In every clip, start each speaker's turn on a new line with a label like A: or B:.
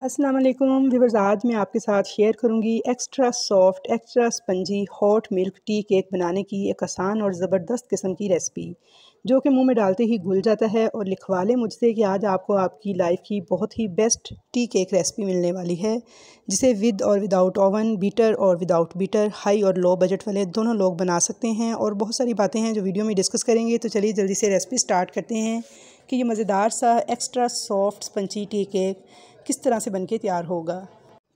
A: अस्सलाम वालेकुम व्यूअर्स, आज मैं आपके साथ शेयर करूंगी extra soft extra spongy hot milk tea cake बनाने की एक आसान और ज़बरदस्त किस्म की रेसिपी जो कि मुंह में डालते ही घुल जाता है। और लिखवा लें मुझसे कि आज आपको आपकी लाइफ की बहुत ही बेस्ट टी केक रेसिपी मिलने वाली है, जिसे विद और विदाउट ओवन, बीटर और विदाउट बीटर, हाई और लो बजट वाले दोनों लोग बना सकते हैं। और बहुत सारी बातें हैं जो वीडियो में डिस्कस करेंगे, तो चलिए जल्दी से रेसिपी स्टार्ट करते हैं कि ये मज़ेदार सा extra soft spongy tea cake किस तरह से बनके तैयार होगा।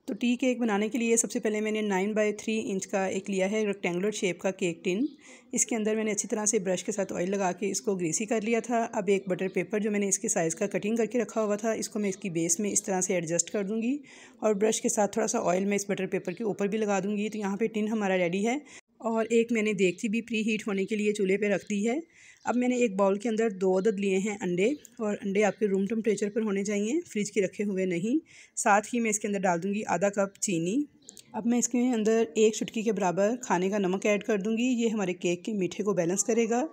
A: तो टी केक बनाने के लिए सबसे पहले मैंने 9 बाई 3 इंच का एक लिया है रेक्टेंगुलर शेप का केक टिन। इसके अंदर मैंने अच्छी तरह से ब्रश के साथ ऑयल लगा के इसको ग्रीसी कर लिया था। अब एक बटर पेपर जो मैंने इसके साइज़ का कटिंग करके रखा हुआ था, इसको मैं इसकी बेस में इस तरह से एडजस्ट कर दूँगी और ब्रश के साथ थोड़ा सा ऑयल मैं इस बटर पेपर के ऊपर भी लगा दूँगी। तो यहाँ पर टिन हमारा रेडी है और एक मैंने देगची भी प्री हीट होने के लिए चूल्हे पे रख दी है। अब मैंने एक बाउल के अंदर 2 अदद लिए हैं अंडे, और अंडे आपके रूम टेम्परेचर पर होने चाहिए, फ्रिज के रखे हुए नहीं। साथ ही मैं इसके अंदर डाल दूँगी आधा कप चीनी। अब मैं इसके अंदर 1 चुटकी के बराबर खाने का नमक ऐड कर दूँगी। ये हमारे केक के मीठे को बैलेंस करेगा।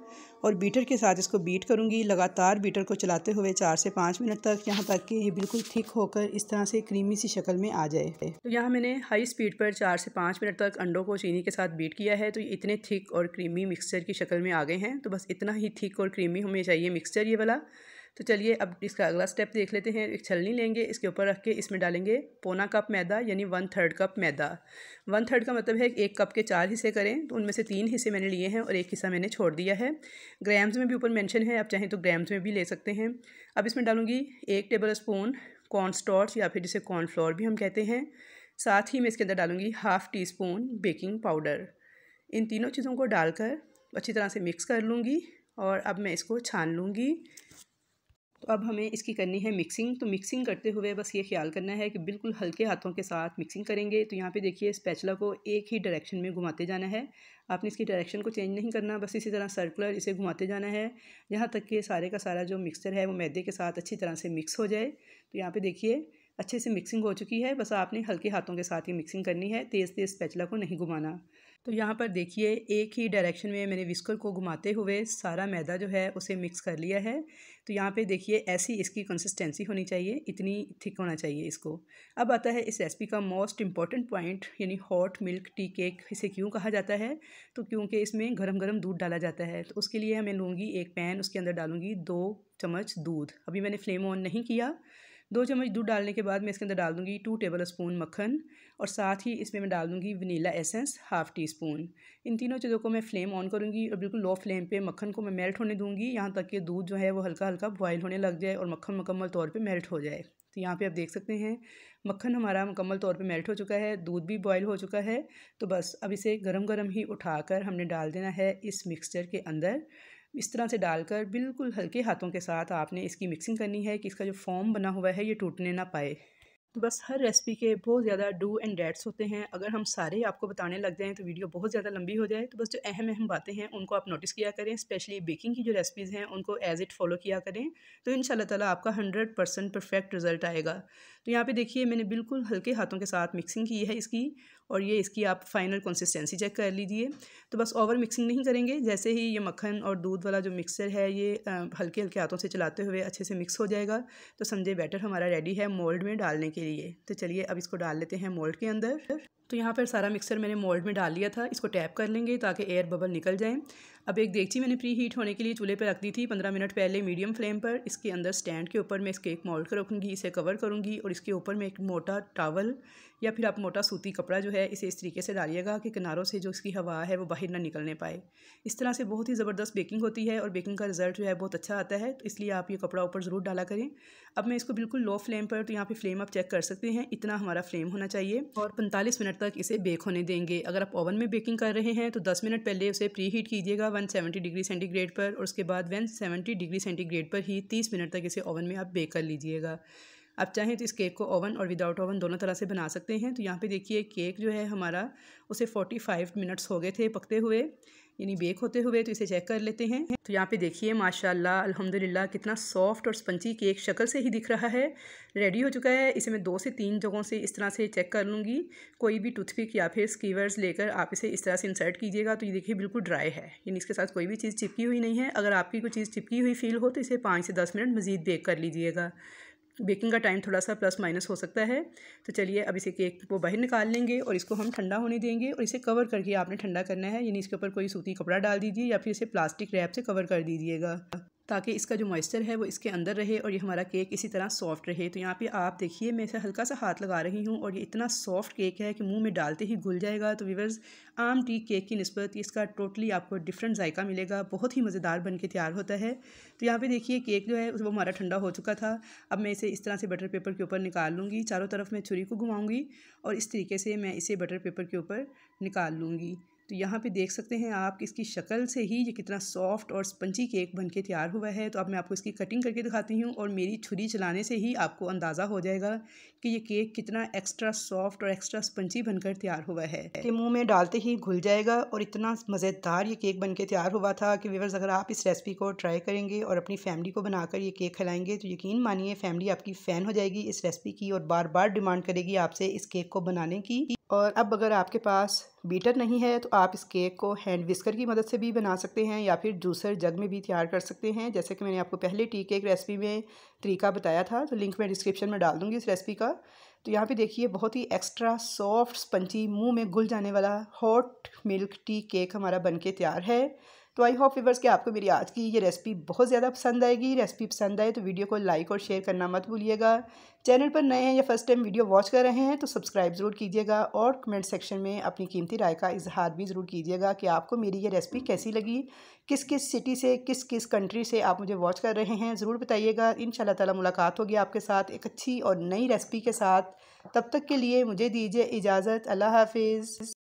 A: और बीटर के साथ इसको बीट करूँगी, लगातार बीटर को चलाते हुए 4 से 5 मिनट तक, यहाँ तक कि ये बिल्कुल थिक होकर इस तरह से क्रीमी सी शक्ल में आ जाए। तो यहाँ मैंने हाई स्पीड पर 4 से 5 मिनट तक अंडों को चीनी के साथ बीट किया है। तो ये इतने थिक और क्रीमी मिक्सचर की शक्ल में आ गए हैं। तो बस इतना ही थिक और क्रीमी हमें चाहिए मिक्सचर ये वाला। तो चलिए अब इसका अगला स्टेप देख लेते हैं। एक छलनी लेंगे, इसके ऊपर रख के इसमें डालेंगे पौना कप मैदा, यानी 1/3 कप मैदा। 1/3 का मतलब है कि 1 कप के 4 हिस्से करें, तो उनमें से 3 हिस्से मैंने लिए हैं और 1 हिस्सा मैंने छोड़ दिया है। ग्राम्स में भी ऊपर मेंशन है, आप चाहें तो ग्राम्स में भी ले सकते हैं। अब इसमें डालूंगी 1 टेबल स्पून कॉर्न स्टार्च, या फिर जिसे कॉर्नफ्लोर भी हम कहते हैं। साथ ही मैं इसके अंदर डालूंगी ½ टी स्पून बेकिंग पाउडर। इन तीनों चीज़ों को डालकर अच्छी तरह से मिक्स कर लूँगी और अब मैं इसको छान लूँगी। तो अब हमें इसकी करनी है मिक्सिंग। तो मिक्सिंग करते हुए बस ये ख्याल करना है कि बिल्कुल हल्के हाथों के साथ मिक्सिंग करेंगे। तो यहाँ पे देखिए स्पैचुला को एक ही डायरेक्शन में घुमाते जाना है, आपने इसकी डायरेक्शन को चेंज नहीं करना, बस इसी तरह सर्कुलर इसे घुमाते जाना है यहाँ तक कि सारे का सारा जो मिक्सचर है वो मैदे के साथ अच्छी तरह से मिक्स हो जाए। तो यहाँ पर देखिए अच्छे से मिक्सिंग हो चुकी है, बस आपने हल्के हाथों के साथ ही मिक्सिंग करनी है, तेज़ तेज़ स्पैचुला को नहीं घुमाना। तो यहाँ पर देखिए एक ही डायरेक्शन में मैंने विस्कर को घुमाते हुए सारा मैदा जो है उसे मिक्स कर लिया है। तो यहाँ पे देखिए ऐसी इसकी कंसिस्टेंसी होनी चाहिए, इतनी थिक होना चाहिए इसको। अब आता है इस रेसिपी का मोस्ट इम्पॉर्टेंट पॉइंट, यानी हॉट मिल्क टी केक। इसे क्यों कहा जाता है? तो क्योंकि इसमें गरम गरम दूध डाला जाता है। तो उसके लिए मैं लूँगी एक पैन, उसके अंदर डालूँगी 2 चम्मच दूध। अभी मैंने फ्लेम ऑन नहीं किया। 2 चम्मच दूध डालने के बाद मैं इसके अंदर डाल दूँगी 2 टेबल स्पून मक्खन, और साथ ही इसमें मैं डाल दूँगी वनीला एसेंस ½ टी स्पून। इन तीनों चीज़ों को मैं फ्लेम ऑन करूँगी और बिल्कुल लो फ्लेम पे मक्खन को मैं मेल्ट होने दूँगी, यहाँ तक कि दूध जो है वो हल्का हल्का बॉयल होने लग जाए और मक्खन मुकम्मल तौर पे मेल्ट हो जाए। तो यहाँ पे आप देख सकते हैं मक्खन हमारा मुकम्मल तौर पे मेल्ट हो चुका है, दूध भी बॉयल हो चुका है। तो बस अब इसे गरम गरम ही उठाकर हमने डाल देना है इस मिक्सचर के अंदर। इस तरह से डालकर बिल्कुल हल्के हाथों के साथ आपने इसकी मिक्सिंग करनी है कि इसका जो फॉर्म बना हुआ है ये टूटने ना पाए। तो बस हर रेसिपी के बहुत ज़्यादा डू एंड डैट्स होते हैं, अगर हम सारे आपको बताने लग जाएँ तो वीडियो बहुत ज़्यादा लंबी हो जाए। तो बस जो अहम अहम बातें हैं उनको आप नोटिस किया करें, स्पेशली बेकिंग की जो रेसिपीज़ हैं उनको एज़ इट फॉलो किया करें, तो इंशाल्लाह ताला आपका 100% परफेक्ट रिजल्ट आएगा। तो यहाँ पे देखिए मैंने बिल्कुल हल्के हाथों के साथ मिक्सिंग की है इसकी, और ये इसकी आप फाइनल कंसिस्टेंसी चेक कर लीजिए। तो बस ओवर मिक्सिंग नहीं करेंगे, जैसे ही ये मक्खन और दूध वाला जो मिक्सचर है ये हल्के हल्के हाथों से चलाते हुए अच्छे से मिक्स हो जाएगा, तो समझे बैटर हमारा रेडी है मोल्ड में डालने के लिए। तो चलिए अब इसको डाल लेते हैं मोल्ड के अंदर। तो यहाँ पर सारा मिक्सर मैंने मोल्ड में डाल लिया था, इसको टैप कर लेंगे ताकि एयर बबल निकल जाए। अब एक देगची मैंने प्री हीट होने के लिए चूल्हे पर रख दी थी 15 मिनट पहले मीडियम फ्लेम पर। इसके अंदर स्टैंड के ऊपर मैं इस केक मोल्ड को रखूँगी, इसे कवर करूँगी, और इसके ऊपर मैं एक मोटा टॉवल या फिर आप मोटा सूती कपड़ा जो है इसे इस तरीके से डालिएगा कि किनारों से जो इसकी हवा है वो बाहर ना निकलने पाए। इस तरह से बहुत ही ज़बरदस्त बेकिंग होती है और बेकिंग का रिजल्ट जो है बहुत अच्छा आता है, तो इसलिए आप ये कपड़ा ऊपर ज़रूर डाला करें। अब मैं इसको बिल्कुल लो फ्लेम पर, तो यहाँ पे फ्लेम आप चेक कर सकते हैं, इतना हमारा फ्लेम होना चाहिए, और 45 मिनट तक इसे बेक होने देंगे। अगर आप ओवन में बेकिंग कर रहे हैं तो 10 मिनट पहले उसे प्री हीट कीजिएगा 170 डिग्री सेंटीग्रेड पर, और उसके बाद 170 डिग्री सेंटीग्रेड पर ही 30 मिनट तक इसे ओवन में आप बेक कर लीजिएगा। आप चाहें तो इस केक को ओवन और विदाउट ओवन दोनों तरह से बना सकते हैं। तो यहाँ पे देखिए केक जो है हमारा उसे 45 मिनट्स हो गए थे पकते हुए, यानी बेक होते हुए। तो इसे चेक कर लेते हैं। तो यहाँ पे देखिए माशाल्लाह अल्हम्दुलिल्लाह कितना सॉफ्ट और स्पंजी केक शक्ल से ही दिख रहा है, रेडी हो चुका है। इसे मैं 2 से 3 जगहों से इस तरह से चेक कर लूँगी। कोई भी टूथपिक या फिर स्कीवर्स लेकर आप इसे इस तरह से इंसर्ट कीजिएगा, तो ये देखिए बिल्कुल ड्राई है, यानी इसके साथ कोई भी चीज़ चिपकी हुई नहीं है। अगर आपकी कोई चीज़ चिपकी हुई फील हो तो इसे 5 से 10 मिनट मज़ीद बेक कर लीजिएगा। बेकिंग का टाइम थोड़ा सा प्लस माइनस हो सकता है। तो चलिए अब इसे केक को बाहर निकाल लेंगे और इसको हम ठंडा होने देंगे और इसे कवर करके आपने ठंडा करना है, यानी इसके ऊपर कोई सूती कपड़ा डाल दीजिए या फिर इसे प्लास्टिक रैप से कवर कर दीजिएगा ताकि इसका जो मॉइस्चर है वो इसके अंदर रहे और ये हमारा केक इसी तरह सॉफ्ट रहे। तो यहाँ पे आप देखिए मैं इसे हल्का सा हाथ लगा रही हूँ और ये इतना सॉफ्ट केक है कि मुंह में डालते ही घुल जाएगा। तो व्यूअर्स, आम टी केक की निस्बत इसका टोटली आपको डिफरेंट जायका मिलेगा, बहुत ही मज़ेदार बन के तैयार होता है। तो यहाँ पे देखिए केक जो है वो हमारा ठंडा हो चुका था। अब मैं इसे इस तरह से बटर पेपर के ऊपर निकाल लूँगी, चारों तरफ मैं छुरी को घुमाऊँगी और इस तरीके से मैं इसे बटर पेपर के ऊपर निकाल लूँगी। तो यहाँ पे देख सकते हैं आप कि इसकी शक्ल से ही ये कितना सॉफ्ट और स्पंजी केक बनके तैयार हुआ है। तो अब मैं आपको इसकी कटिंग करके दिखाती हूँ और मेरी छुरी चलाने से ही आपको अंदाज़ा हो जाएगा कि ये केक कितना एक्स्ट्रा सॉफ्ट और एक्स्ट्रा स्पंजी बनकर तैयार हुआ है कि मुंह में डालते ही घुल जाएगा। और इतना मज़ेदार ये केक बनके तैयार हुआ था कि व्यूअर्स, अगर आप इस रेसिपी को ट्राई करेंगे और अपनी फैमिली को बनाकर ये केक खिलाएंगे तो यकीन मानिए फैमिली आपकी फ़ैन हो जाएगी इस रेसिपी की और बार बार डिमांड करेगी आपसे इस केक को बनाने की। और अब अगर आपके पास बीटर नहीं है तो आप इस केक को हैंड विस्कर की मदद से भी बना सकते हैं या फिर जूसर जग में भी तैयार कर सकते हैं, जैसे कि मैंने आपको पहले टी केक रेसिपी में तरीका बताया था। तो लिंक मैं डिस्क्रिप्शन में डाल दूँगी इस रेसिपी का। तो यहाँ पे देखिए बहुत ही एक्स्ट्रा सॉफ्ट स्पंजी मुंह में घुल जाने वाला हॉट मिल्क टी केक हमारा बनके तैयार है। तो आई होप व्यूअर्स कि आपको मेरी आज की ये रेसिपी बहुत ज़्यादा पसंद आएगी। रेसिपी पसंद आए तो वीडियो को लाइक और शेयर करना मत भूलिएगा। चैनल पर नए हैं या फर्स्ट टाइम वीडियो वॉच कर रहे हैं तो सब्सक्राइब ज़रूर कीजिएगा और कमेंट सेक्शन में अपनी कीमती राय का इजहार भी ज़रूर कीजिएगा कि आपको मेरी ये रेसिपी कैसी लगी, किस किस सिटी से किस किस कंट्री से आप मुझे वॉच कर रहे हैं ज़रूर बताइएगा। इंशाल्लाह ताला मुलाकात होगी आपके साथ एक अच्छी और नई रेसिपी के साथ। तब तक के लिए मुझे दीजिए इजाज़त। अल्लाह हाफिज़।